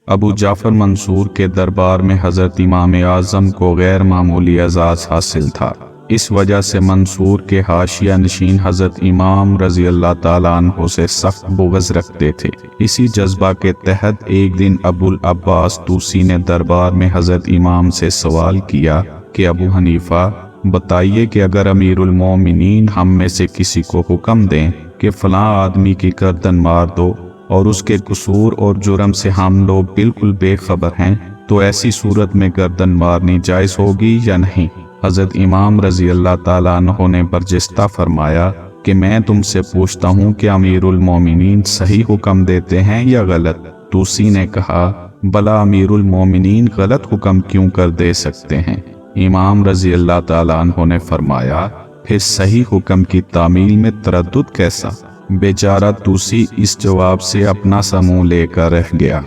अबू जाफ़र मंसूर के दरबार में हज़रत इमाम आज़म को गैर मामूली एजाज़ हासिल था। इस वजह से मंसूर के हाशिया नशीन हज़रत इमाम रज़ी अल्लाह ताला अन्हु से सख्त बुग़्ज़ रखते थे। इसी जज्बा के तहत एक दिन अबुल अब्बास तूसी ने दरबार में हज़रत इमाम से सवाल किया कि अबू हनीफ़ा, बताइए कि अगर अमीरुल मोमिनीन हम में से किसी को हुक्म दें कि फ़लाँ आदमी की गर्दन मार दो और उसके कसूर और जुर्म से हम लोग बिल्कुल बेखबर हैं, तो ऐसी सूरत में गर्दन मारनी जायज़ होगी या नहीं? हज़रत इमाम रज़ी अल्लाह ताला अन्हु ने बर्जिस्ता फरमाया कि मैं तुमसे पूछता हूँ कि अमीरुल मोमिनीन सही हुक्म देते हैं या गलत? तूसी ने कहा, भला अमीरुल मोमिनीन गलत हुक्म क्यों कर दे सकते हैं? इमाम रज़ी अल्लाह ताला अन्हु ने फरमाया, फिर सही हुक्म की तामील में तरद्दुद कैसा? बेचारा तूसी इस जवाब से अपना सा मुँह लेकर रह गया।